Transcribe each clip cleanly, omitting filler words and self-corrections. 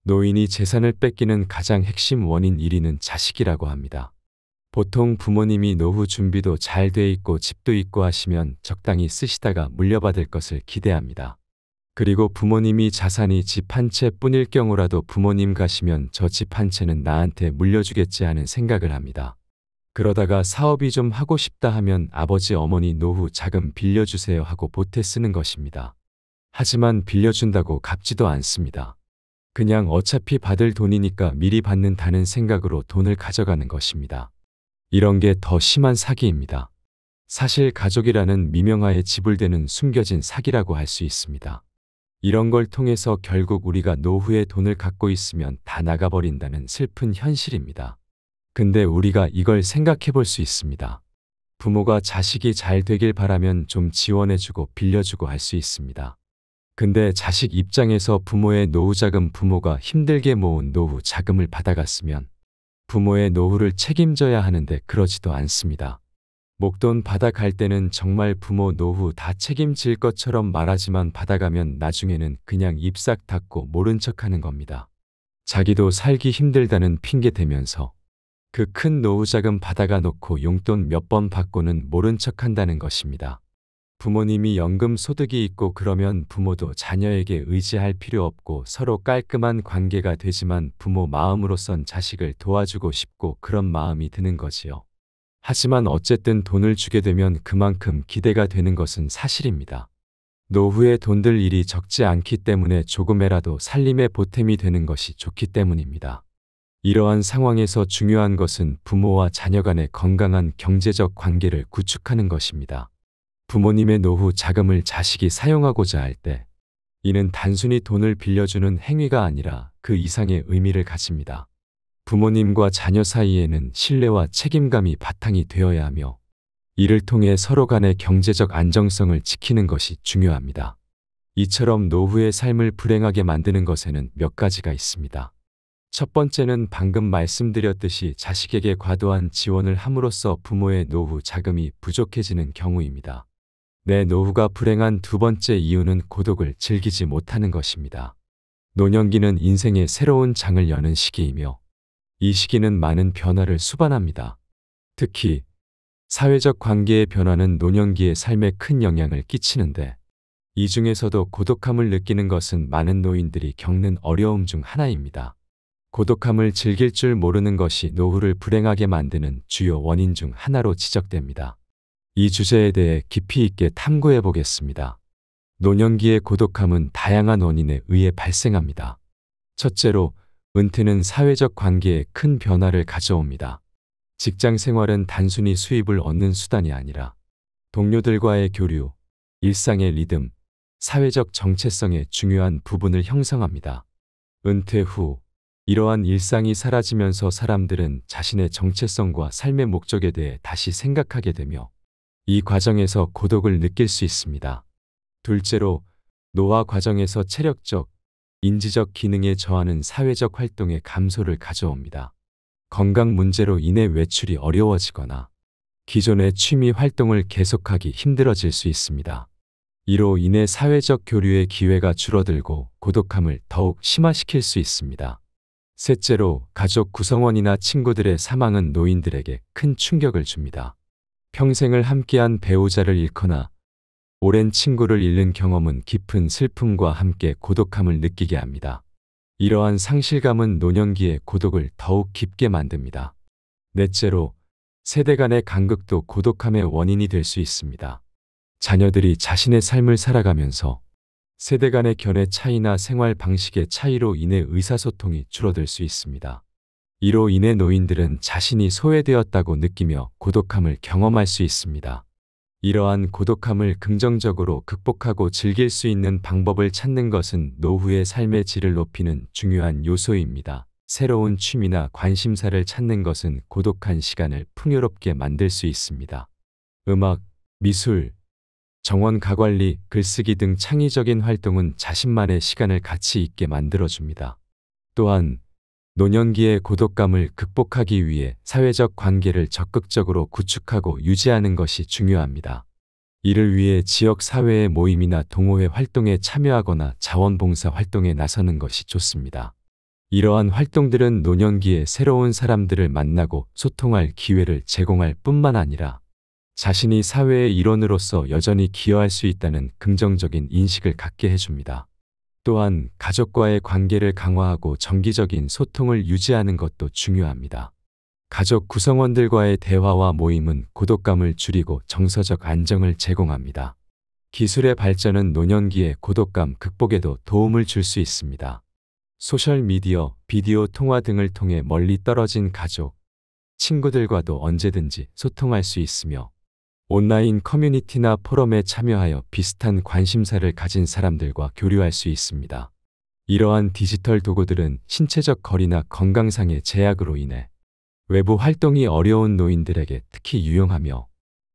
노인이 재산을 뺏기는 가장 핵심 원인 1위는 자식이라고 합니다. 보통 부모님이 노후 준비도 잘 돼 있고 집도 있고 하시면 적당히 쓰시다가 물려받을 것을 기대합니다. 그리고 부모님이 자산이 집 한 채뿐일 경우라도 부모님 가시면 저 집 한 채는 나한테 물려주겠지 하는 생각을 합니다. 그러다가 사업이 좀 하고 싶다 하면 아버지 어머니 노후 자금 빌려주세요 하고 보태 쓰는 것입니다. 하지만 빌려준다고 갚지도 않습니다. 그냥 어차피 받을 돈이니까 미리 받는다는 생각으로 돈을 가져가는 것입니다. 이런 게 더 심한 사기입니다. 사실 가족이라는 미명하에 지불되는 숨겨진 사기라고 할 수 있습니다. 이런 걸 통해서 결국 우리가 노후에 돈을 갖고 있으면 다 나가버린다는 슬픈 현실입니다. 근데 우리가 이걸 생각해 볼 수 있습니다. 부모가 자식이 잘 되길 바라면 좀 지원해주고 빌려주고 할 수 있습니다. 근데 자식 입장에서 부모의 노후자금, 부모가 힘들게 모은 노후 자금을 받아갔으면 부모의 노후를 책임져야 하는데 그러지도 않습니다. 목돈 받아갈 때는 정말 부모 노후 다 책임질 것처럼 말하지만 받아가면 나중에는 그냥 입 싹 닫고 모른 척하는 겁니다. 자기도 살기 힘들다는 핑계 대면서 그 큰 노후자금 받아가 놓고 용돈 몇 번 받고는 모른 척한다는 것입니다. 부모님이 연금 소득이 있고 그러면 부모도 자녀에게 의지할 필요 없고 서로 깔끔한 관계가 되지만 부모 마음으로선 자식을 도와주고 싶고 그런 마음이 드는 거지요. 하지만 어쨌든 돈을 주게 되면 그만큼 기대가 되는 것은 사실입니다. 노후에 돈 들 일이 적지 않기 때문에 조금이라도 살림의 보탬이 되는 것이 좋기 때문입니다. 이러한 상황에서 중요한 것은 부모와 자녀 간의 건강한 경제적 관계를 구축하는 것입니다. 부모님의 노후 자금을 자식이 사용하고자 할 때 이는 단순히 돈을 빌려주는 행위가 아니라 그 이상의 의미를 가집니다. 부모님과 자녀 사이에는 신뢰와 책임감이 바탕이 되어야 하며 이를 통해 서로 간의 경제적 안정성을 지키는 것이 중요합니다. 이처럼 노후의 삶을 불행하게 만드는 것에는 몇 가지가 있습니다. 첫 번째는 방금 말씀드렸듯이 자식에게 과도한 지원을 함으로써 부모의 노후 자금이 부족해지는 경우입니다. 내 노후가 불행한 두 번째 이유는 고독을 즐기지 못하는 것입니다. 노년기는 인생의 새로운 장을 여는 시기이며 이 시기는 많은 변화를 수반합니다. 특히 사회적 관계의 변화는 노년기의 삶에 큰 영향을 끼치는데 이 중에서도 고독함을 느끼는 것은 많은 노인들이 겪는 어려움 중 하나입니다. 고독함을 즐길 줄 모르는 것이 노후를 불행하게 만드는 주요 원인 중 하나로 지적됩니다. 이 주제에 대해 깊이 있게 탐구해 보겠습니다. 노년기의 고독함은 다양한 원인에 의해 발생합니다. 첫째로, 은퇴는 사회적 관계에 큰 변화를 가져옵니다. 직장 생활은 단순히 수입을 얻는 수단이 아니라 동료들과의 교류, 일상의 리듬, 사회적 정체성의 중요한 부분을 형성합니다. 은퇴 후 이러한 일상이 사라지면서 사람들은 자신의 정체성과 삶의 목적에 대해 다시 생각하게 되며 이 과정에서 고독을 느낄 수 있습니다. 둘째로, 노화 과정에서 체력적, 인지적 기능에 저하는 사회적 활동의 감소를 가져옵니다. 건강 문제로 인해 외출이 어려워지거나 기존의 취미 활동을 계속하기 힘들어질 수 있습니다. 이로 인해 사회적 교류의 기회가 줄어들고 고독함을 더욱 심화시킬 수 있습니다. 셋째로, 가족 구성원이나 친구들의 사망은 노인들에게 큰 충격을 줍니다. 평생을 함께한 배우자를 잃거나 오랜 친구를 잃는 경험은 깊은 슬픔과 함께 고독함을 느끼게 합니다. 이러한 상실감은 노년기의 고독을 더욱 깊게 만듭니다. 넷째로, 세대 간의 간극도 고독함의 원인이 될 수 있습니다. 자녀들이 자신의 삶을 살아가면서 세대 간의 견해 차이나 생활 방식의 차이로 인해 의사소통이 줄어들 수 있습니다. 이로 인해 노인들은 자신이 소외되었다고 느끼며 고독함을 경험할 수 있습니다. 이러한 고독함을 긍정적으로 극복하고 즐길 수 있는 방법을 찾는 것은 노후의 삶의 질을 높이는 중요한 요소입니다. 새로운 취미나 관심사를 찾는 것은 고독한 시간을 풍요롭게 만들 수 있습니다. 음악, 미술, 정원 가관리, 글쓰기 등 창의적인 활동은 자신만의 시간을 가치 있게 만들어줍니다. 또한 노년기의 고독감을 극복하기 위해 사회적 관계를 적극적으로 구축하고 유지하는 것이 중요합니다. 이를 위해 지역 사회의 모임이나 동호회 활동에 참여하거나 자원봉사 활동에 나서는 것이 좋습니다. 이러한 활동들은 노년기에 새로운 사람들을 만나고 소통할 기회를 제공할 뿐만 아니라 자신이 사회의 일원으로서 여전히 기여할 수 있다는 긍정적인 인식을 갖게 해줍니다. 또한 가족과의 관계를 강화하고 정기적인 소통을 유지하는 것도 중요합니다. 가족 구성원들과의 대화와 모임은 고독감을 줄이고 정서적 안정을 제공합니다. 기술의 발전은 노년기의 고독감 극복에도 도움을 줄 수 있습니다. 소셜미디어, 비디오 통화 등을 통해 멀리 떨어진 가족, 친구들과도 언제든지 소통할 수 있으며 온라인 커뮤니티나 포럼에 참여하여 비슷한 관심사를 가진 사람들과 교류할 수 있습니다. 이러한 디지털 도구들은 신체적 거리나 건강상의 제약으로 인해 외부 활동이 어려운 노인들에게 특히 유용하며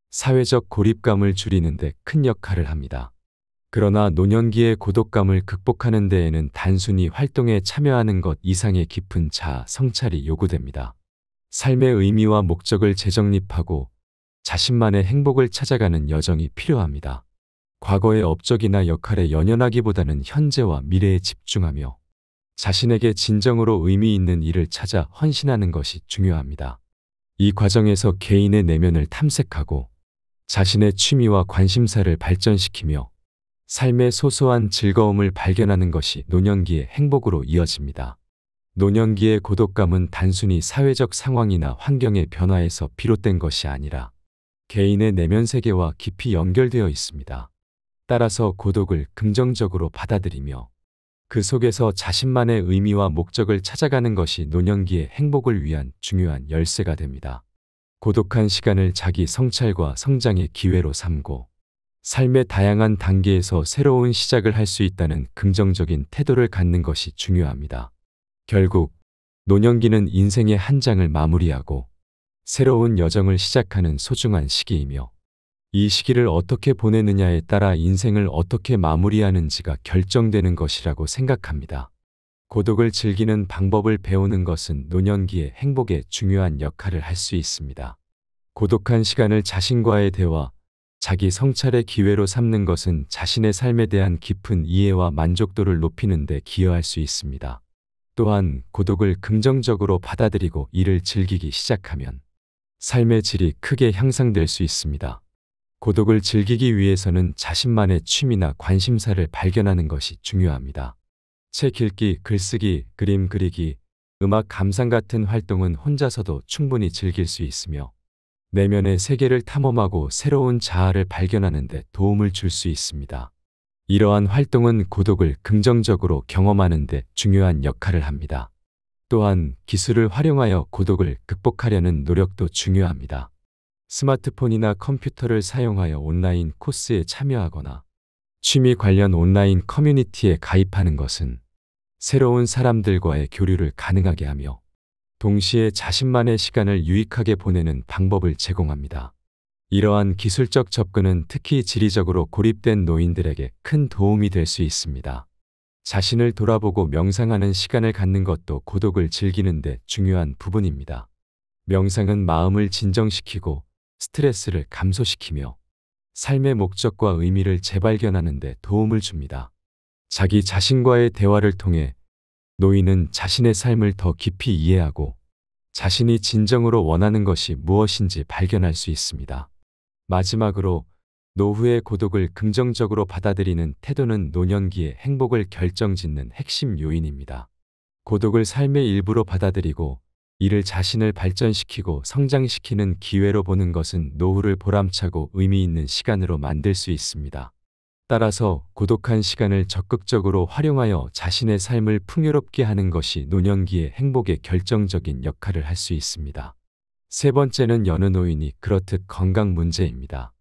사회적 고립감을 줄이는 데 큰 역할을 합니다. 그러나 노년기의 고독감을 극복하는 데에는 단순히 활동에 참여하는 것 이상의 깊은 자아 성찰이 요구됩니다. 삶의 의미와 목적을 재정립하고 자신만의 행복을 찾아가는 여정이 필요합니다. 과거의 업적이나 역할에 연연하기보다는 현재와 미래에 집중하며 자신에게 진정으로 의미 있는 일을 찾아 헌신하는 것이 중요합니다. 이 과정에서 개인의 내면을 탐색하고 자신의 취미와 관심사를 발전시키며 삶의 소소한 즐거움을 발견하는 것이 노년기의 행복으로 이어집니다. 노년기의 고독감은 단순히 사회적 상황이나 환경의 변화에서 비롯된 것이 아니라 개인의 내면 세계와 깊이 연결되어 있습니다. 따라서 고독을 긍정적으로 받아들이며 그 속에서 자신만의 의미와 목적을 찾아가는 것이 노년기의 행복을 위한 중요한 열쇠가 됩니다. 고독한 시간을 자기 성찰과 성장의 기회로 삼고 삶의 다양한 단계에서 새로운 시작을 할 수 있다는 긍정적인 태도를 갖는 것이 중요합니다. 결국 노년기는 인생의 한 장을 마무리하고 새로운 여정을 시작하는 소중한 시기이며 이 시기를 어떻게 보내느냐에 따라 인생을 어떻게 마무리하는지가 결정되는 것이라고 생각합니다. 고독을 즐기는 방법을 배우는 것은 노년기의 행복에 중요한 역할을 할 수 있습니다. 고독한 시간을 자신과의 대화, 자기 성찰의 기회로 삼는 것은 자신의 삶에 대한 깊은 이해와 만족도를 높이는 데 기여할 수 있습니다. 또한 고독을 긍정적으로 받아들이고 이를 즐기기 시작하면 삶의 질이 크게 향상될 수 있습니다. 고독을 즐기기 위해서는 자신만의 취미나 관심사를 발견하는 것이 중요합니다. 책 읽기, 글쓰기, 그림 그리기, 음악 감상 같은 활동은 혼자서도 충분히 즐길 수 있으며 내면의 세계를 탐험하고 새로운 자아를 발견하는 데 도움을 줄 수 있습니다. 이러한 활동은 고독을 긍정적으로 경험하는 데 중요한 역할을 합니다. 또한 기술을 활용하여 고독을 극복하려는 노력도 중요합니다. 스마트폰이나 컴퓨터를 사용하여 온라인 코스에 참여하거나 취미 관련 온라인 커뮤니티에 가입하는 것은 새로운 사람들과의 교류를 가능하게 하며 동시에 자신만의 시간을 유익하게 보내는 방법을 제공합니다. 이러한 기술적 접근은 특히 지리적으로 고립된 노인들에게 큰 도움이 될 수 있습니다. 자신을 돌아보고 명상하는 시간을 갖는 것도 고독을 즐기는 데 중요한 부분입니다. 명상은 마음을 진정시키고 스트레스를 감소시키며 삶의 목적과 의미를 재발견하는 데 도움을 줍니다. 자기 자신과의 대화를 통해 노인은 자신의 삶을 더 깊이 이해하고 자신이 진정으로 원하는 것이 무엇인지 발견할 수 있습니다. 마지막으로 노후의 고독을 긍정적으로 받아들이는 태도는 노년기의 행복을 결정짓는 핵심 요인입니다. 고독을 삶의 일부로 받아들이고 이를 자신을 발전시키고 성장시키는 기회로 보는 것은 노후를 보람차고 의미 있는 시간으로 만들 수 있습니다. 따라서 고독한 시간을 적극적으로 활용하여 자신의 삶을 풍요롭게 하는 것이 노년기의 행복에 결정적인 역할을 할 수 있습니다. 세 번째는 여느 노인이 그렇듯 건강 문제입니다.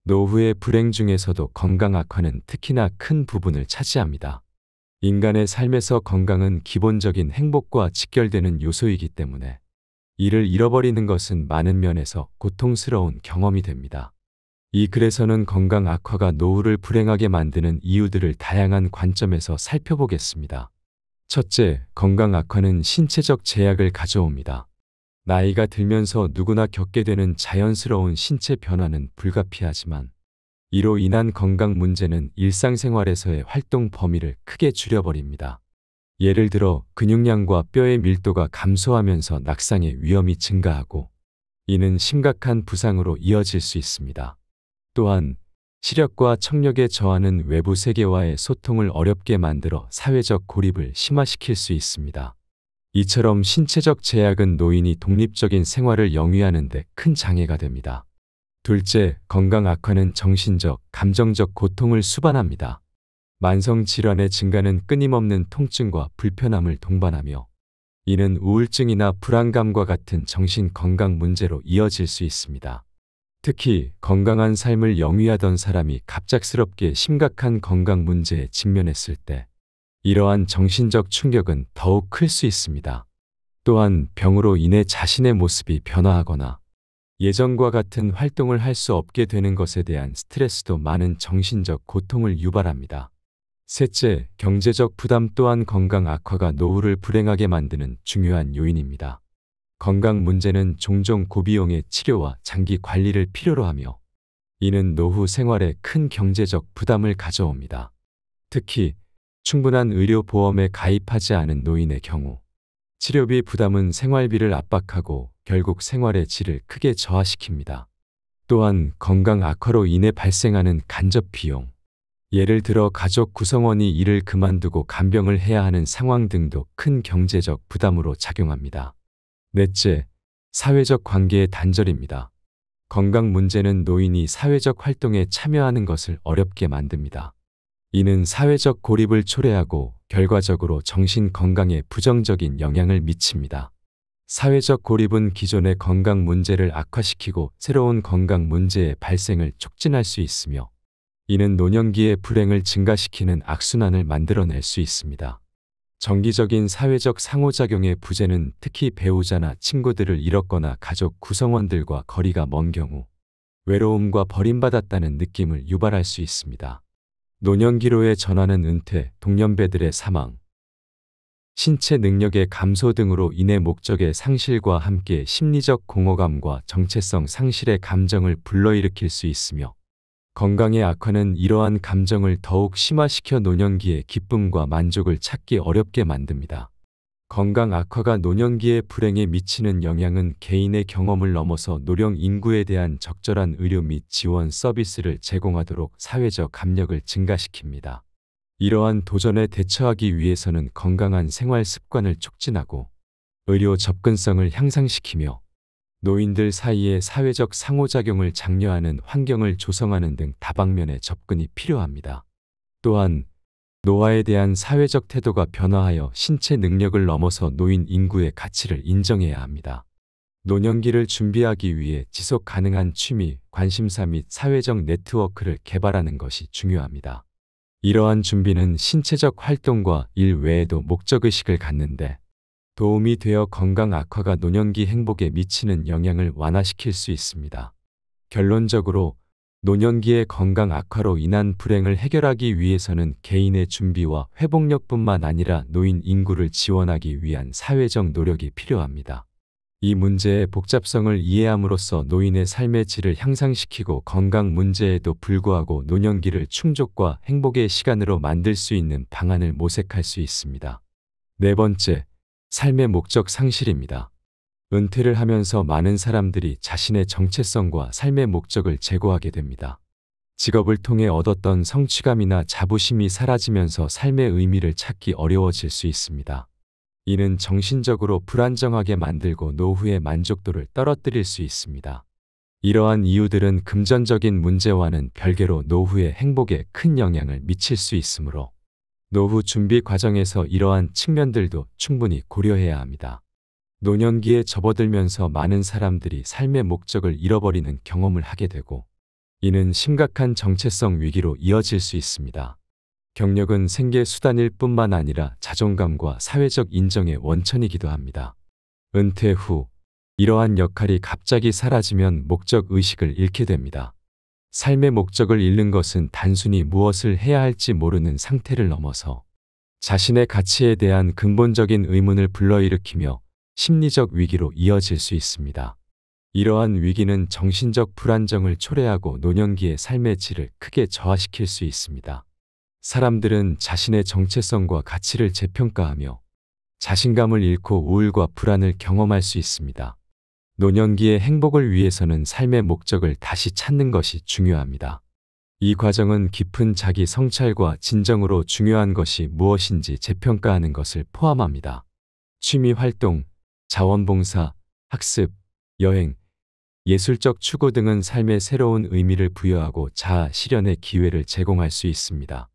노후의 불행 중에서도 건강 악화는 특히나 큰 부분을 차지합니다. 인간의 삶에서 건강은 기본적인 행복과 직결되는 요소이기 때문에 이를 잃어버리는 것은 많은 면에서 고통스러운 경험이 됩니다. 이 글에서는 건강 악화가 노후를 불행하게 만드는 이유들을 다양한 관점에서 살펴보겠습니다. 첫째, 건강 악화는 신체적 제약을 가져옵니다. 나이가 들면서 누구나 겪게 되는 자연스러운 신체 변화는 불가피하지만 이로 인한 건강 문제는 일상생활에서의 활동 범위를 크게 줄여버립니다. 예를 들어 근육량과 뼈의 밀도가 감소하면서 낙상의 위험이 증가하고 이는 심각한 부상으로 이어질 수 있습니다. 또한 시력과 청력에 저하는 외부 세계와의 소통을 어렵게 만들어 사회적 고립을 심화시킬 수 있습니다. 이처럼 신체적 제약은 노인이 독립적인 생활을 영위하는 데 큰 장애가 됩니다. 둘째, 건강 악화는 정신적, 감정적 고통을 수반합니다. 만성 질환의 증가는 끊임없는 통증과 불편함을 동반하며 이는 우울증이나 불안감과 같은 정신 건강 문제로 이어질 수 있습니다. 특히 건강한 삶을 영위하던 사람이 갑작스럽게 심각한 건강 문제에 직면했을 때 이러한 정신적 충격은 더욱 클 수 있습니다. 또한 병으로 인해 자신의 모습이 변화하거나 예전과 같은 활동을 할 수 없게 되는 것에 대한 스트레스도 많은 정신적 고통을 유발합니다. 셋째, 경제적 부담 또한 건강 악화가 노후를 불행하게 만드는 중요한 요인입니다. 건강 문제는 종종 고비용의 치료와 장기 관리를 필요로 하며 이는 노후 생활에 큰 경제적 부담을 가져옵니다. 특히 충분한 의료보험에 가입하지 않은 노인의 경우 치료비 부담은 생활비를 압박하고 결국 생활의 질을 크게 저하시킵니다. 또한 건강 악화로 인해 발생하는 간접 비용, 예를 들어 가족 구성원이 일을 그만두고 간병을 해야 하는 상황 등도 큰 경제적 부담으로 작용합니다. 넷째, 사회적 관계의 단절입니다. 건강 문제는 노인이 사회적 활동에 참여하는 것을 어렵게 만듭니다. 이는 사회적 고립을 초래하고 결과적으로 정신 건강에 부정적인 영향을 미칩니다. 사회적 고립은 기존의 건강 문제를 악화시키고 새로운 건강 문제의 발생을 촉진할 수 있으며 이는 노년기의 불행을 증가시키는 악순환을 만들어낼 수 있습니다. 정기적인 사회적 상호작용의 부재는 특히 배우자나 친구들을 잃었거나 가족 구성원들과 거리가 먼 경우 외로움과 버림받았다는 느낌을 유발할 수 있습니다. 노년기로의 전환은 은퇴, 동년배들의 사망, 신체 능력의 감소 등으로 인해 목적의 상실과 함께 심리적 공허감과 정체성 상실의 감정을 불러일으킬 수 있으며 건강의 악화는 이러한 감정을 더욱 심화시켜 노년기의 기쁨과 만족을 찾기 어렵게 만듭니다. 건강 악화가 노년기의 불행에 미치는 영향은 개인의 경험을 넘어서 노령 인구에 대한 적절한 의료 및 지원 서비스를 제공하도록 사회적 압력을 증가시킵니다. 이러한 도전에 대처하기 위해서는 건강한 생활 습관을 촉진하고 의료 접근성을 향상시키며 노인들 사이의 사회적 상호작용을 장려하는 환경을 조성하는 등 다방면의 접근이 필요합니다. 또한 노화에 대한 사회적 태도가 변화하여 신체 능력을 넘어서 노인 인구의 가치를 인정해야 합니다. 노년기를 준비하기 위해 지속 가능한 취미, 관심사 및 사회적 네트워크를 개발하는 것이 중요합니다. 이러한 준비는 신체적 활동과 일 외에도 목적의식을 갖는데 도움이 되어 건강 악화가 노년기 행복에 미치는 영향을 완화시킬 수 있습니다. 결론적으로 노년기의 건강 악화로 인한 불행을 해결하기 위해서는 개인의 준비와 회복력뿐만 아니라 노인 인구를 지원하기 위한 사회적 노력이 필요합니다. 이 문제의 복잡성을 이해함으로써 노인의 삶의 질을 향상시키고 건강 문제에도 불구하고 노년기를 충족과 행복의 시간으로 만들 수 있는 방안을 모색할 수 있습니다. 네 번째, 삶의 목적 상실입니다. 은퇴를 하면서 많은 사람들이 자신의 정체성과 삶의 목적을 제고하게 됩니다. 직업을 통해 얻었던 성취감이나 자부심이 사라지면서 삶의 의미를 찾기 어려워질 수 있습니다. 이는 정신적으로 불안정하게 만들고 노후의 만족도를 떨어뜨릴 수 있습니다. 이러한 이유들은 금전적인 문제와는 별개로 노후의 행복에 큰 영향을 미칠 수 있으므로 노후 준비 과정에서 이러한 측면들도 충분히 고려해야 합니다. 노년기에 접어들면서 많은 사람들이 삶의 목적을 잃어버리는 경험을 하게 되고 이는 심각한 정체성 위기로 이어질 수 있습니다. 경력은 생계 수단일 뿐만 아니라 자존감과 사회적 인정의 원천이기도 합니다. 은퇴 후 이러한 역할이 갑자기 사라지면 목적 의식을 잃게 됩니다. 삶의 목적을 잃는 것은 단순히 무엇을 해야 할지 모르는 상태를 넘어서 자신의 가치에 대한 근본적인 의문을 불러일으키며 심리적 위기로 이어질 수 있습니다. 이러한 위기는 정신적 불안정을 초래하고 노년기의 삶의 질을 크게 저하시킬 수 있습니다. 사람들은 자신의 정체성과 가치를 재평가하며 자신감을 잃고 우울과 불안을 경험할 수 있습니다. 노년기의 행복을 위해서는 삶의 목적을 다시 찾는 것이 중요합니다. 이 과정은 깊은 자기 성찰과 진정으로 중요한 것이 무엇인지 재평가하는 것을 포함합니다. 취미 활동, 자원봉사, 학습, 여행, 예술적 추구 등은 삶에 새로운 의미를 부여하고 자아 실현의 기회를 제공할 수 있습니다.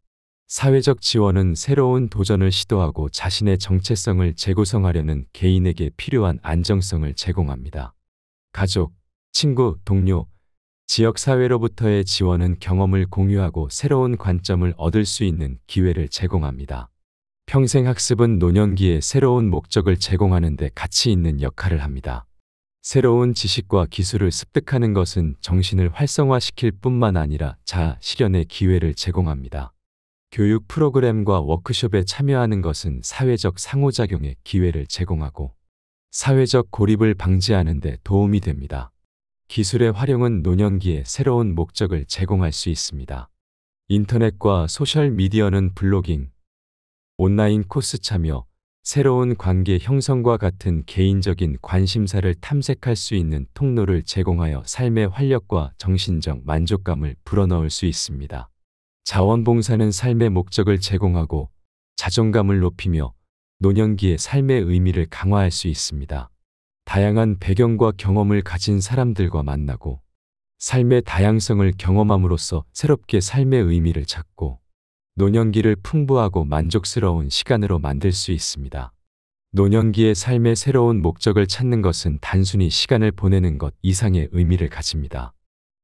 사회적 지원은 새로운 도전을 시도하고 자신의 정체성을 재구성하려는 개인에게 필요한 안정성을 제공합니다. 가족, 친구, 동료, 지역사회로부터의 지원은 경험을 공유하고 새로운 관점을 얻을 수 있는 기회를 제공합니다. 평생학습은 노년기에 새로운 목적을 제공하는 데 가치 있는 역할을 합니다. 새로운 지식과 기술을 습득하는 것은 정신을 활성화시킬 뿐만 아니라 자아 실현의 기회를 제공합니다. 교육 프로그램과 워크숍에 참여하는 것은 사회적 상호작용의 기회를 제공하고 사회적 고립을 방지하는 데 도움이 됩니다. 기술의 활용은 노년기에 새로운 목적을 제공할 수 있습니다. 인터넷과 소셜미디어는 블로깅, 온라인 코스 참여, 새로운 관계 형성과 같은 개인적인 관심사를 탐색할 수 있는 통로를 제공하여 삶의 활력과 정신적 만족감을 불어넣을 수 있습니다. 자원봉사는 삶의 목적을 제공하고 자존감을 높이며 노년기의 삶의 의미를 강화할 수 있습니다. 다양한 배경과 경험을 가진 사람들과 만나고 삶의 다양성을 경험함으로써 새롭게 삶의 의미를 찾고 노년기를 풍부하고 만족스러운 시간으로 만들 수 있습니다. 노년기의 삶의 새로운 목적을 찾는 것은 단순히 시간을 보내는 것 이상의 의미를 가집니다.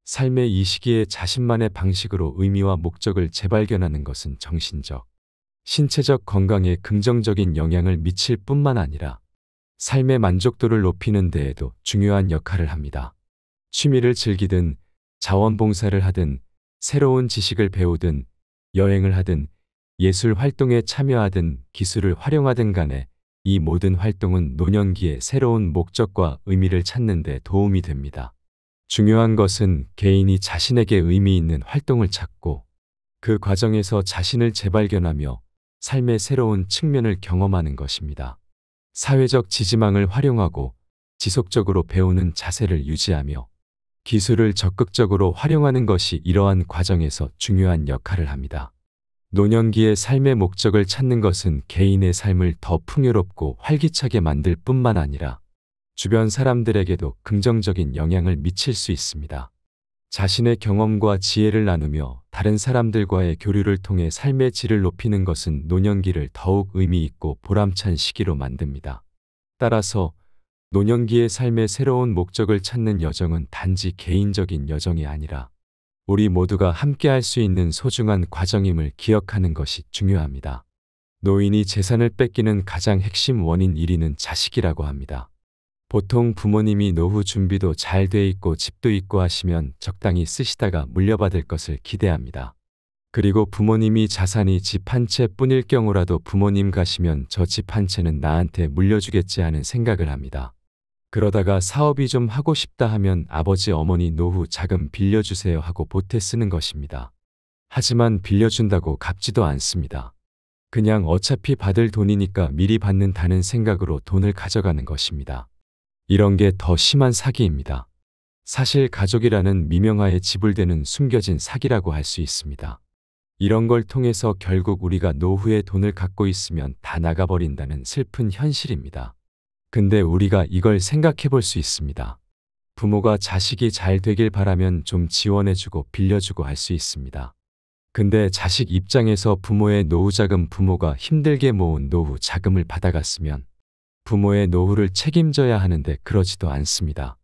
삶의 이 시기에 자신만의 방식으로 의미와 목적을 재발견하는 것은 정신적, 신체적 건강에 긍정적인 영향을 미칠 뿐만 아니라 삶의 만족도를 높이는 데에도 중요한 역할을 합니다. 취미를 즐기든 자원봉사를 하든 새로운 지식을 배우든 여행을 하든 예술 활동에 참여하든 기술을 활용하든 간에 이 모든 활동은 노년기에 새로운 목적과 의미를 찾는 데 도움이 됩니다. 중요한 것은 개인이 자신에게 의미 있는 활동을 찾고 그 과정에서 자신을 재발견하며 삶의 새로운 측면을 경험하는 것입니다. 사회적 지지망을 활용하고 지속적으로 배우는 자세를 유지하며 기술을 적극적으로 활용하는 것이 이러한 과정에서 중요한 역할을 합니다. 노년기의 삶의 목적을 찾는 것은 개인의 삶을 더 풍요롭고 활기차게 만들 뿐만 아니라 주변 사람들에게도 긍정적인 영향을 미칠 수 있습니다. 자신의 경험과 지혜를 나누며 다른 사람들과의 교류를 통해 삶의 질을 높이는 것은 노년기를 더욱 의미 있고 보람찬 시기로 만듭니다. 따라서 노년기의 삶의 새로운 목적을 찾는 여정은 단지 개인적인 여정이 아니라 우리 모두가 함께 할 수 있는 소중한 과정임을 기억하는 것이 중요합니다. 노인이 재산을 뺏기는 가장 핵심 원인 1위는 자식이라고 합니다. 보통 부모님이 노후 준비도 잘 돼 있고 집도 있고 하시면 적당히 쓰시다가 물려받을 것을 기대합니다. 그리고 부모님이 자산이 집 한 채 뿐일 경우라도 부모님 가시면 저 집 한 채는 나한테 물려주겠지 하는 생각을 합니다. 그러다가 사업이 좀 하고 싶다 하면 아버지 어머니 노후 자금 빌려주세요 하고 보태 쓰는 것입니다. 하지만 빌려준다고 갚지도 않습니다. 그냥 어차피 받을 돈이니까 미리 받는다는 생각으로 돈을 가져가는 것입니다. 이런 게 더 심한 사기입니다. 사실 가족이라는 미명하에 지불되는 숨겨진 사기라고 할 수 있습니다. 이런 걸 통해서 결국 우리가 노후에 돈을 갖고 있으면 다 나가버린다는 슬픈 현실입니다. 근데 우리가 이걸 생각해 볼 수 있습니다. 부모가 자식이 잘 되길 바라면 좀 지원해주고 빌려주고 할 수 있습니다. 근데 자식 입장에서 부모의 노후자금 부모가 힘들게 모은 노후 자금을 받아갔으면 부모의 노후를 책임져야 하는데 그러지도 않습니다.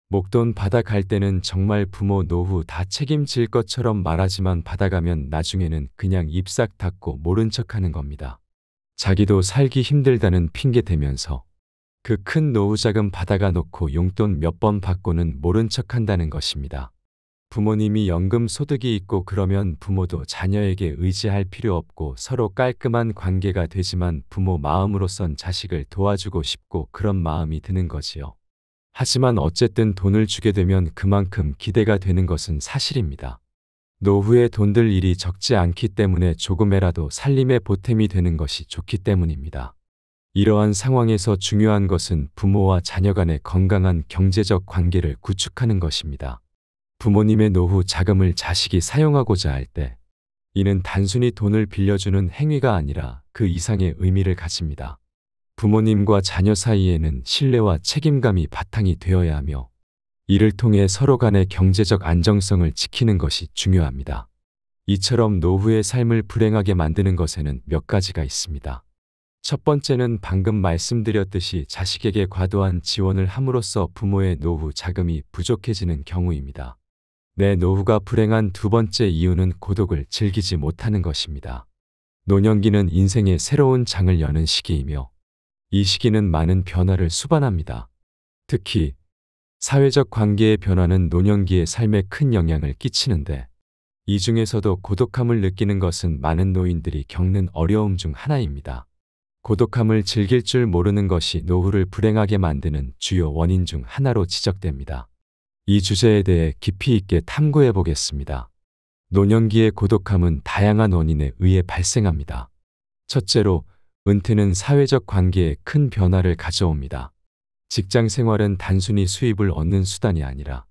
목돈 받아갈 때는 정말 부모 노후 다 책임질 것처럼 말하지만 받아가면 나중에는 그냥 입 싹 닫고 모른 척하는 겁니다. 자기도 살기 힘들다는 핑계 대면서 그 큰 노후자금 받아가 놓고 용돈 몇 번 받고는 모른 척한다는 것입니다. 부모님이 연금 소득이 있고 그러면 부모도 자녀에게 의지할 필요 없고 서로 깔끔한 관계가 되지만 부모 마음으로선 자식을 도와주고 싶고 그런 마음이 드는 거지요. 하지만 어쨌든 돈을 주게 되면 그만큼 기대가 되는 것은 사실입니다. 노후에 돈 들 일이 적지 않기 때문에 조금이라도 살림의 보탬이 되는 것이 좋기 때문입니다. 이러한 상황에서 중요한 것은 부모와 자녀 간의 건강한 경제적 관계를 구축하는 것입니다. 부모님의 노후 자금을 자식이 사용하고자 할 때, 이는 단순히 돈을 빌려주는 행위가 아니라 그 이상의 의미를 가집니다. 부모님과 자녀 사이에는 신뢰와 책임감이 바탕이 되어야 하며, 이를 통해 서로 간의 경제적 안정성을 지키는 것이 중요합니다. 이처럼 노후의 삶을 불행하게 만드는 것에는 몇 가지가 있습니다. 첫 번째는 방금 말씀드렸듯이 자식에게 과도한 지원을 함으로써 부모의 노후 자금이 부족해지는 경우입니다. 내 노후가 불행한 두 번째 이유는 고독을 즐기지 못하는 것입니다. 노년기는 인생의 새로운 장을 여는 시기이며, 이 시기는 많은 변화를 수반합니다. 특히 사회적 관계의 변화는 노년기의 삶에 큰 영향을 끼치는데, 이 중에서도 고독함을 느끼는 것은 많은 노인들이 겪는 어려움 중 하나입니다. 고독함을 즐길 줄 모르는 것이 노후를 불행하게 만드는 주요 원인 중 하나로 지적됩니다. 이 주제에 대해 깊이 있게 탐구해 보겠습니다. 노년기의 고독함은 다양한 원인에 의해 발생합니다. 첫째로, 은퇴는 사회적 관계에 큰 변화를 가져옵니다. 직장 생활은 단순히 수입을 얻는 수단이 아니라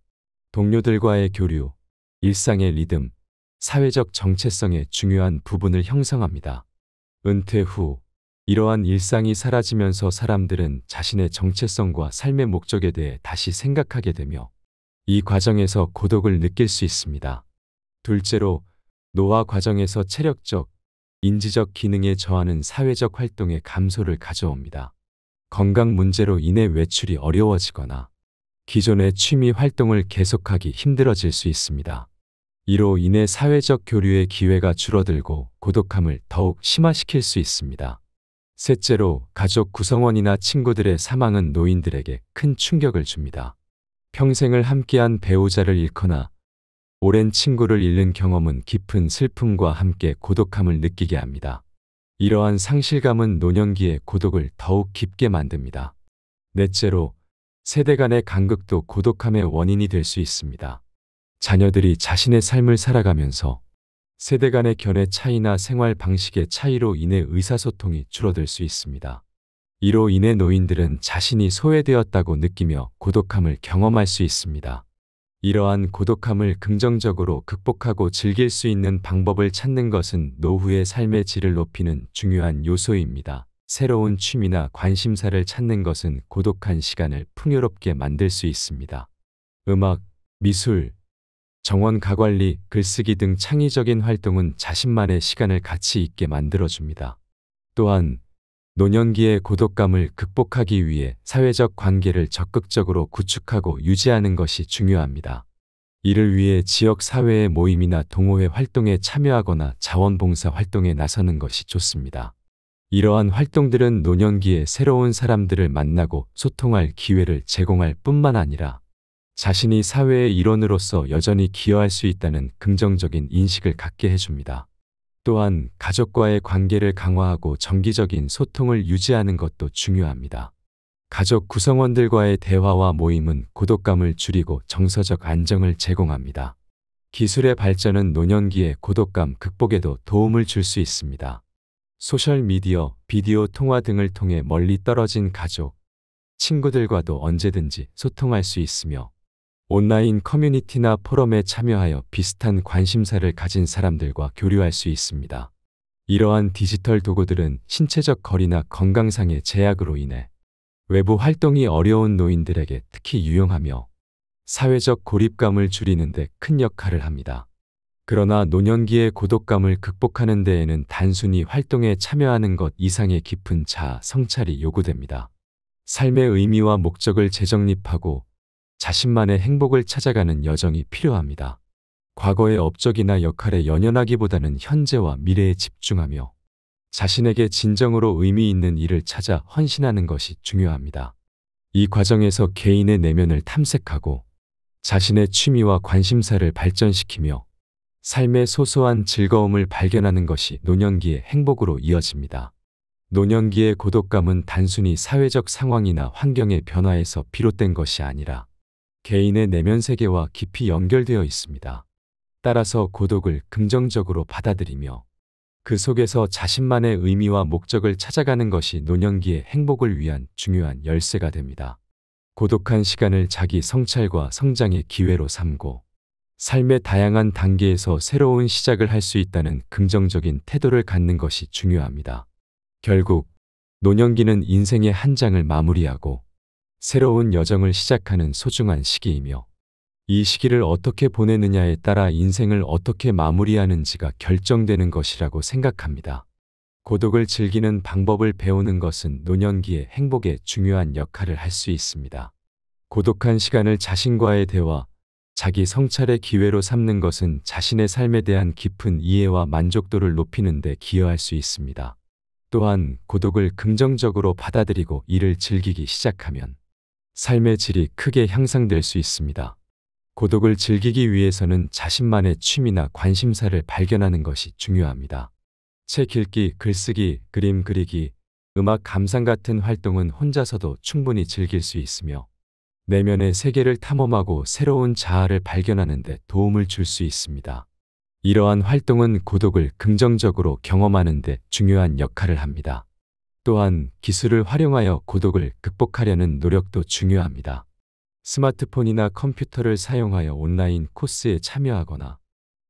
동료들과의 교류, 일상의 리듬, 사회적 정체성의 중요한 부분을 형성합니다. 은퇴 후 이러한 일상이 사라지면서 사람들은 자신의 정체성과 삶의 목적에 대해 다시 생각하게 되며, 이 과정에서 고독을 느낄 수 있습니다. 둘째로, 노화 과정에서 체력적, 인지적 기능에 저하는 사회적 활동의 감소를 가져옵니다. 건강 문제로 인해 외출이 어려워지거나 기존의 취미 활동을 계속하기 힘들어질 수 있습니다. 이로 인해 사회적 교류의 기회가 줄어들고 고독함을 더욱 심화시킬 수 있습니다. 셋째로, 가족 구성원이나 친구들의 사망은 노인들에게 큰 충격을 줍니다. 평생을 함께한 배우자를 잃거나 오랜 친구를 잃는 경험은 깊은 슬픔과 함께 고독함을 느끼게 합니다. 이러한 상실감은 노년기의 고독을 더욱 깊게 만듭니다. 넷째로, 세대 간의 간극도 고독함의 원인이 될 수 있습니다. 자녀들이 자신의 삶을 살아가면서 세대 간의 견해 차이나 생활 방식의 차이로 인해 의사소통이 줄어들 수 있습니다. 이로 인해 노인들은 자신이 소외되었다고 느끼며 고독함을 경험할 수 있습니다. 이러한 고독함을 긍정적으로 극복하고 즐길 수 있는 방법을 찾는 것은 노후의 삶의 질을 높이는 중요한 요소입니다. 새로운 취미나 관심사를 찾는 것은 고독한 시간을 풍요롭게 만들 수 있습니다. 음악, 미술, 정원 가관리, 글쓰기 등 창의적인 활동은 자신만의 시간을 가치 있게 만들어줍니다. 또한 노년기의 고독감을 극복하기 위해 사회적 관계를 적극적으로 구축하고 유지하는 것이 중요합니다. 이를 위해 지역 사회의 모임이나 동호회 활동에 참여하거나 자원봉사 활동에 나서는 것이 좋습니다. 이러한 활동들은 노년기에 새로운 사람들을 만나고 소통할 기회를 제공할 뿐만 아니라 자신이 사회의 일원으로서 여전히 기여할 수 있다는 긍정적인 인식을 갖게 해줍니다. 또한 가족과의 관계를 강화하고 정기적인 소통을 유지하는 것도 중요합니다. 가족 구성원들과의 대화와 모임은 고독감을 줄이고 정서적 안정을 제공합니다. 기술의 발전은 노년기의 고독감 극복에도 도움을 줄 수 있습니다. 소셜미디어, 비디오 통화 등을 통해 멀리 떨어진 가족, 친구들과도 언제든지 소통할 수 있으며, 온라인 커뮤니티나 포럼에 참여하여 비슷한 관심사를 가진 사람들과 교류할 수 있습니다. 이러한 디지털 도구들은 신체적 거리나 건강상의 제약으로 인해 외부 활동이 어려운 노인들에게 특히 유용하며 사회적 고립감을 줄이는 데 큰 역할을 합니다. 그러나 노년기의 고독감을 극복하는 데에는 단순히 활동에 참여하는 것 이상의 깊은 자아 성찰이 요구됩니다. 삶의 의미와 목적을 재정립하고 자신만의 행복을 찾아가는 여정이 필요합니다. 과거의 업적이나 역할에 연연하기보다는 현재와 미래에 집중하며 자신에게 진정으로 의미 있는 일을 찾아 헌신하는 것이 중요합니다. 이 과정에서 개인의 내면을 탐색하고 자신의 취미와 관심사를 발전시키며 삶의 소소한 즐거움을 발견하는 것이 노년기의 행복으로 이어집니다. 노년기의 고독감은 단순히 사회적 상황이나 환경의 변화에서 비롯된 것이 아니라 개인의 내면 세계와 깊이 연결되어 있습니다. 따라서 고독을 긍정적으로 받아들이며 그 속에서 자신만의 의미와 목적을 찾아가는 것이 노년기의 행복을 위한 중요한 열쇠가 됩니다. 고독한 시간을 자기 성찰과 성장의 기회로 삼고 삶의 다양한 단계에서 새로운 시작을 할 수 있다는 긍정적인 태도를 갖는 것이 중요합니다. 결국 노년기는 인생의 한 장을 마무리하고 새로운 여정을 시작하는 소중한 시기이며 이 시기를 어떻게 보내느냐에 따라 인생을 어떻게 마무리하는지가 결정되는 것이라고 생각합니다. 고독을 즐기는 방법을 배우는 것은 노년기의 행복에 중요한 역할을 할 수 있습니다. 고독한 시간을 자신과의 대화, 자기 성찰의 기회로 삼는 것은 자신의 삶에 대한 깊은 이해와 만족도를 높이는 데 기여할 수 있습니다. 또한 고독을 긍정적으로 받아들이고 이를 즐기기 시작하면 삶의 질이 크게 향상될 수 있습니다. 고독을 즐기기 위해서는 자신만의 취미나 관심사를 발견하는 것이 중요합니다. 책 읽기, 글쓰기, 그림 그리기, 음악 감상 같은 활동은 혼자서도 충분히 즐길 수 있으며 내면의 세계를 탐험하고 새로운 자아를 발견하는 데 도움을 줄 수 있습니다. 이러한 활동은 고독을 긍정적으로 경험하는 데 중요한 역할을 합니다. 또한 기술을 활용하여 고독을 극복하려는 노력도 중요합니다. 스마트폰이나 컴퓨터를 사용하여 온라인 코스에 참여하거나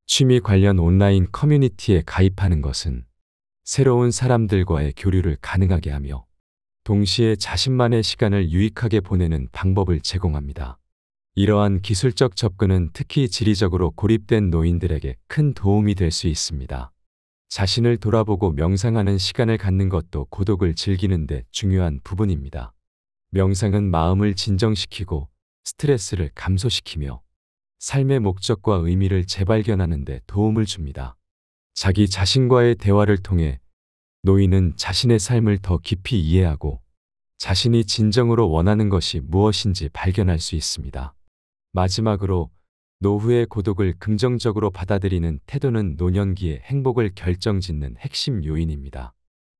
취미 관련 온라인 커뮤니티에 가입하는 것은 새로운 사람들과의 교류를 가능하게 하며 동시에 자신만의 시간을 유익하게 보내는 방법을 제공합니다. 이러한 기술적 접근은 특히 지리적으로 고립된 노인들에게 큰 도움이 될 수 있습니다. 자신을 돌아보고 명상하는 시간을 갖는 것도 고독을 즐기는 데 중요한 부분입니다. 명상은 마음을 진정시키고 스트레스를 감소시키며 삶의 목적과 의미를 재발견하는 데 도움을 줍니다. 자기 자신과의 대화를 통해 노인은 자신의 삶을 더 깊이 이해하고 자신이 진정으로 원하는 것이 무엇인지 발견할 수 있습니다. 마지막으로 노후의 고독을 긍정적으로 받아들이는 태도는 노년기의 행복을 결정짓는 핵심 요인입니다.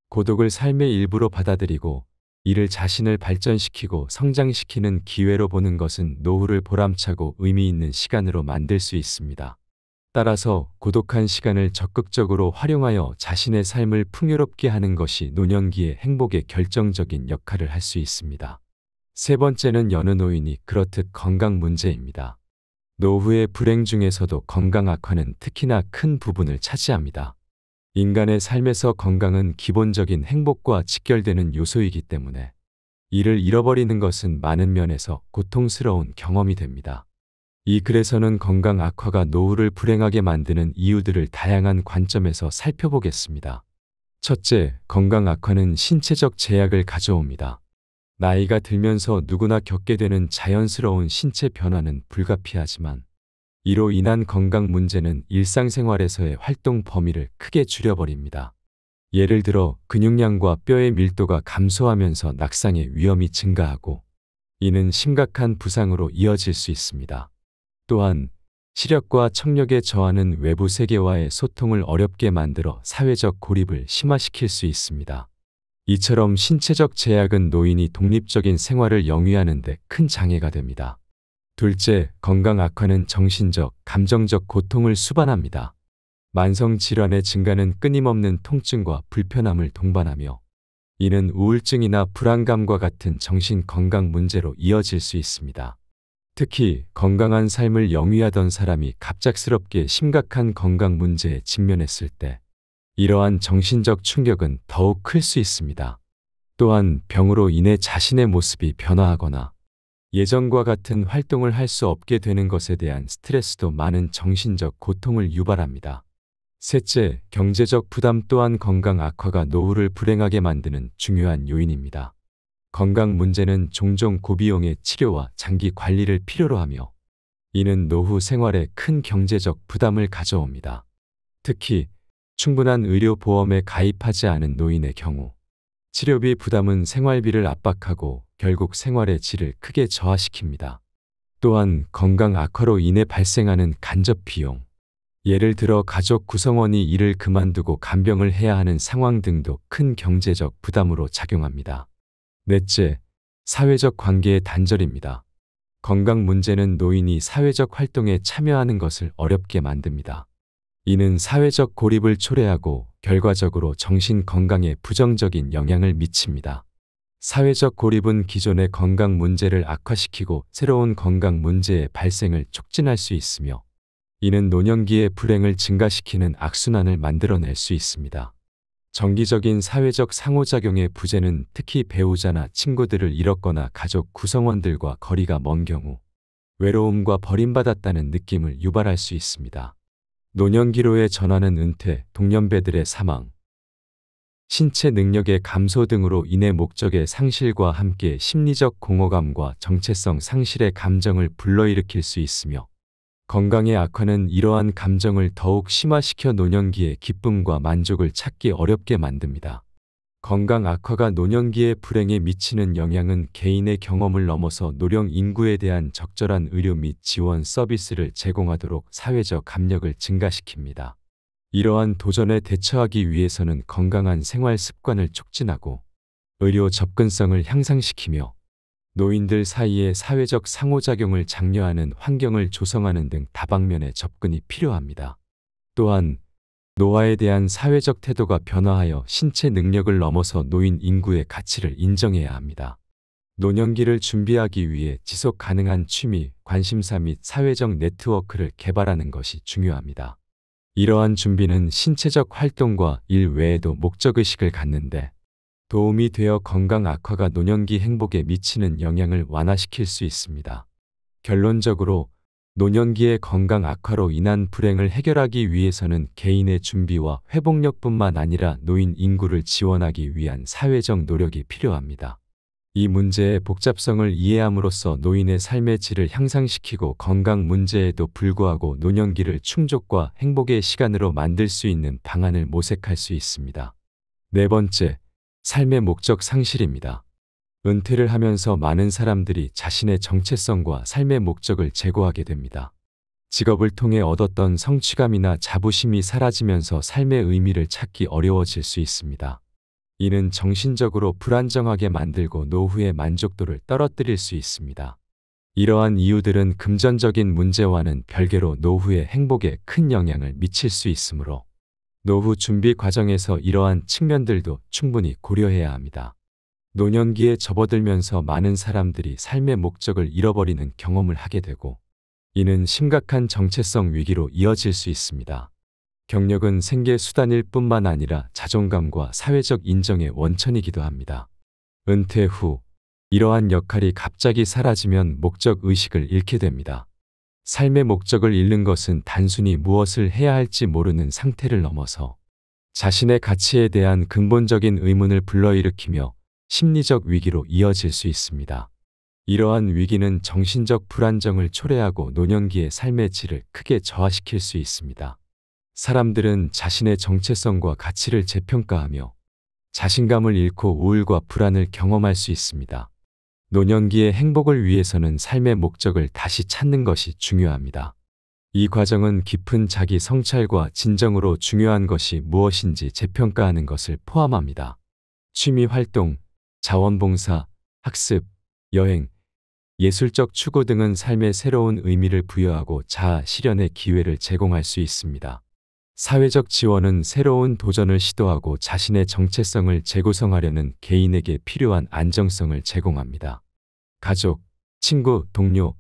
고독을 삶의 일부로 받아들이고 이를 자신을 발전시키고 성장시키는 기회로 보는 것은 노후를 보람차고 의미 있는 시간으로 만들 수 있습니다. 따라서 고독한 시간을 적극적으로 활용하여 자신의 삶을 풍요롭게 하는 것이 노년기의 행복에 결정적인 역할을 할 수 있습니다. 세 번째는 여느 노인이 그렇듯 건강 문제입니다. 노후의 불행 중에서도 건강 악화는 특히나 큰 부분을 차지합니다. 인간의 삶에서 건강은 기본적인 행복과 직결되는 요소이기 때문에 이를 잃어버리는 것은 많은 면에서 고통스러운 경험이 됩니다. 이 글에서는 건강 악화가 노후를 불행하게 만드는 이유들을 다양한 관점에서 살펴보겠습니다. 첫째, 건강 악화는 신체적 제약을 가져옵니다. 나이가 들면서 누구나 겪게 되는 자연스러운 신체 변화는 불가피하지만 이로 인한 건강 문제는 일상생활에서의 활동 범위를 크게 줄여버립니다. 예를 들어 근육량과 뼈의 밀도가 감소하면서 낙상의 위험이 증가하고 이는 심각한 부상으로 이어질 수 있습니다. 또한 시력과 청력의 저하는 외부 세계와의 소통을 어렵게 만들어 사회적 고립을 심화시킬 수 있습니다. 이처럼 신체적 제약은 노인이 독립적인 생활을 영위하는 데 큰 장애가 됩니다. 둘째, 건강 악화는 정신적, 감정적 고통을 수반합니다. 만성 질환의 증가는 끊임없는 통증과 불편함을 동반하며 이는 우울증이나 불안감과 같은 정신 건강 문제로 이어질 수 있습니다. 특히 건강한 삶을 영위하던 사람이 갑작스럽게 심각한 건강 문제에 직면했을 때 이러한 정신적 충격은 더욱 클 수 있습니다. 또한 병으로 인해 자신의 모습이 변화하거나 예전과 같은 활동을 할 수 없게 되는 것에 대한 스트레스도 많은 정신적 고통을 유발합니다. 셋째, 경제적 부담 또한 건강 악화가 노후를 불행하게 만드는 중요한 요인입니다. 건강 문제는 종종 고비용의 치료와 장기 관리를 필요로 하며 이는 노후 생활에 큰 경제적 부담을 가져옵니다. 특히 충분한 의료보험에 가입하지 않은 노인의 경우 치료비 부담은 생활비를 압박하고 결국 생활의 질을 크게 저하시킵니다. 또한 건강 악화로 인해 발생하는 간접 비용, 예를 들어 가족 구성원이 일을 그만두고 간병을 해야 하는 상황 등도 큰 경제적 부담으로 작용합니다. 넷째, 사회적 관계의 단절입니다. 건강 문제는 노인이 사회적 활동에 참여하는 것을 어렵게 만듭니다. 이는 사회적 고립을 초래하고 결과적으로 정신 건강에 부정적인 영향을 미칩니다. 사회적 고립은 기존의 건강 문제를 악화시키고 새로운 건강 문제의 발생을 촉진할 수 있으며, 이는 노년기의 불행을 증가시키는 악순환을 만들어낼 수 있습니다. 정기적인 사회적 상호작용의 부재는 특히 배우자나 친구들을 잃었거나 가족 구성원들과 거리가 먼 경우 외로움과 버림받았다는 느낌을 유발할 수 있습니다. 노년기로의 전환은 은퇴, 동년배들의 사망, 신체 능력의 감소 등으로 인해 목적의 상실과 함께 심리적 공허감과 정체성 상실의 감정을 불러일으킬 수 있으며, 건강의 악화는 이러한 감정을 더욱 심화시켜 노년기의 기쁨과 만족을 찾기 어렵게 만듭니다. 건강 악화가 노년기의 불행에 미치는 영향은 개인의 경험을 넘어서 노령 인구에 대한 적절한 의료 및 지원 서비스를 제공하도록 사회적 압력을 증가시킵니다. 이러한 도전에 대처하기 위해서는 건강한 생활 습관을 촉진하고 의료 접근성을 향상시키며 노인들 사이의 사회적 상호작용을 장려하는 환경을 조성하는 등 다방면의 접근이 필요합니다. 또한 노화에 대한 사회적 태도가 변화하여 신체 능력을 넘어서 노인 인구의 가치를 인정해야 합니다. 노년기를 준비하기 위해 지속 가능한 취미, 관심사 및 사회적 네트워크를 개발하는 것이 중요합니다. 이러한 준비는 신체적 활동과 일 외에도 목적의식을 갖는데 도움이 되어 건강 악화가 노년기 행복에 미치는 영향을 완화시킬 수 있습니다. 결론적으로 노년기의 건강 악화로 인한 불행을 해결하기 위해서는 개인의 준비와 회복력뿐만 아니라 노인 인구를 지원하기 위한 사회적 노력이 필요합니다. 이 문제의 복잡성을 이해함으로써 노인의 삶의 질을 향상시키고 건강 문제에도 불구하고 노년기를 충족과 행복의 시간으로 만들 수 있는 방안을 모색할 수 있습니다. 네 번째, 삶의 목적 상실입니다. 은퇴를 하면서 많은 사람들이 자신의 정체성과 삶의 목적을 제고하게 됩니다. 직업을 통해 얻었던 성취감이나 자부심이 사라지면서 삶의 의미를 찾기 어려워질 수 있습니다. 이는 정신적으로 불안정하게 만들고 노후의 만족도를 떨어뜨릴 수 있습니다. 이러한 이유들은 금전적인 문제와는 별개로 노후의 행복에 큰 영향을 미칠 수 있으므로 노후 준비 과정에서 이러한 측면들도 충분히 고려해야 합니다. 노년기에 접어들면서 많은 사람들이 삶의 목적을 잃어버리는 경험을 하게 되고, 이는 심각한 정체성 위기로 이어질 수 있습니다. 경력은 생계 수단일 뿐만 아니라 자존감과 사회적 인정의 원천이기도 합니다. 은퇴 후 이러한 역할이 갑자기 사라지면 목적 의식을 잃게 됩니다. 삶의 목적을 잃는 것은 단순히 무엇을 해야 할지 모르는 상태를 넘어서 자신의 가치에 대한 근본적인 의문을 불러일으키며 심리적 위기로 이어질 수 있습니다. 이러한 위기는 정신적 불안정을 초래하고 노년기의 삶의 질을 크게 저하시킬 수 있습니다. 사람들은 자신의 정체성과 가치를 재평가하며 자신감을 잃고 우울과 불안을 경험할 수 있습니다. 노년기의 행복을 위해서는 삶의 목적을 다시 찾는 것이 중요합니다. 이 과정은 깊은 자기 성찰과 진정으로 중요한 것이 무엇인지 재평가하는 것을 포함합니다. 취미 활동, 자원봉사, 학습, 여행, 예술적 추구 등은 삶의 새로운 의미를 부여하고 자아 실현의 기회를 제공할 수 있습니다. 사회적 지원은 새로운 도전을 시도하고 자신의 정체성을 재구성하려는 개인에게 필요한 안정성을 제공합니다. 가족, 친구, 동료,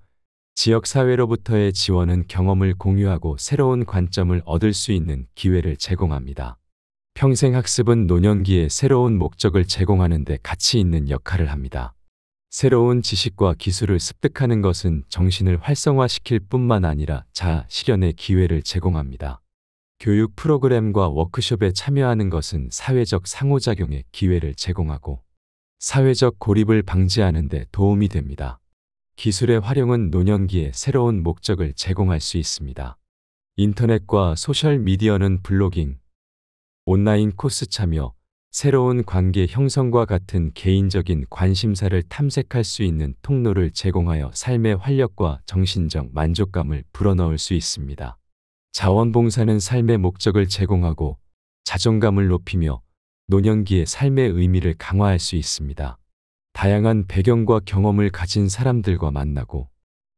지역사회로부터의 지원은 경험을 공유하고 새로운 관점을 얻을 수 있는 기회를 제공합니다. 평생학습은 노년기에 새로운 목적을 제공하는 데 가치 있는 역할을 합니다. 새로운 지식과 기술을 습득하는 것은 정신을 활성화시킬 뿐만 아니라 자아 실현의 기회를 제공합니다. 교육 프로그램과 워크숍에 참여하는 것은 사회적 상호작용의 기회를 제공하고 사회적 고립을 방지하는 데 도움이 됩니다. 기술의 활용은 노년기에 새로운 목적을 제공할 수 있습니다. 인터넷과 소셜미디어는 블로깅, 온라인 코스 참여, 새로운 관계 형성과 같은 개인적인 관심사를 탐색할 수 있는 통로를 제공하여 삶의 활력과 정신적 만족감을 불어넣을 수 있습니다. 자원봉사는 삶의 목적을 제공하고 자존감을 높이며 노년기의 삶의 의미를 강화할 수 있습니다. 다양한 배경과 경험을 가진 사람들과 만나고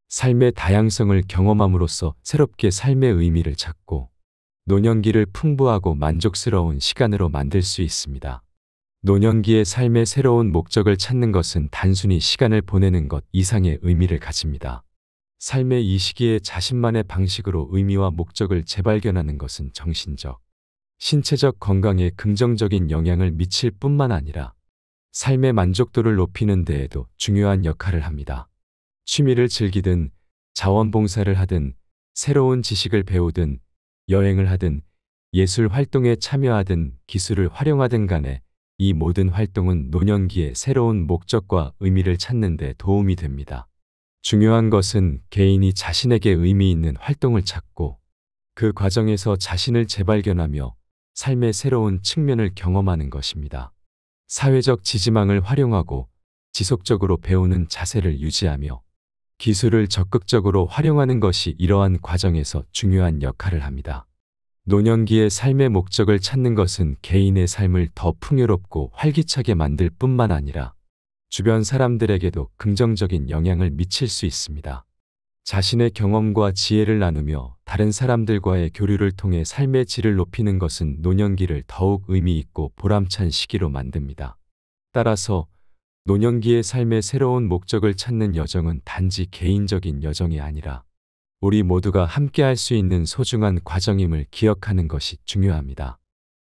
삶의 다양성을 경험함으로써 새롭게 삶의 의미를 찾고 노년기를 풍부하고 만족스러운 시간으로 만들 수 있습니다. 노년기의 삶의 새로운 목적을 찾는 것은 단순히 시간을 보내는 것 이상의 의미를 가집니다. 삶의 이 시기에 자신만의 방식으로 의미와 목적을 재발견하는 것은 정신적, 신체적 건강에 긍정적인 영향을 미칠 뿐만 아니라 삶의 만족도를 높이는 데에도 중요한 역할을 합니다. 취미를 즐기든 자원봉사를 하든 새로운 지식을 배우든 여행을 하든 예술 활동에 참여하든 기술을 활용하든 간에 이 모든 활동은 노년기의 새로운 목적과 의미를 찾는 데 도움이 됩니다. 중요한 것은 개인이 자신에게 의미 있는 활동을 찾고 그 과정에서 자신을 재발견하며 삶의 새로운 측면을 경험하는 것입니다. 사회적 지지망을 활용하고 지속적으로 배우는 자세를 유지하며 기술을 적극적으로 활용하는 것이 이러한 과정에서 중요한 역할을 합니다. 노년기의 삶의 목적을 찾는 것은 개인의 삶을 더 풍요롭고 활기차게 만들 뿐만 아니라 주변 사람들에게도 긍정적인 영향을 미칠 수 있습니다. 자신의 경험과 지혜를 나누며 다른 사람들과의 교류를 통해 삶의 질을 높이는 것은 노년기를 더욱 의미 있고 보람찬 시기로 만듭니다. 따라서 노년기의 삶의 새로운 목적을 찾는 여정은 단지 개인적인 여정이 아니라 우리 모두가 함께할 수 있는 소중한 과정임을 기억하는 것이 중요합니다.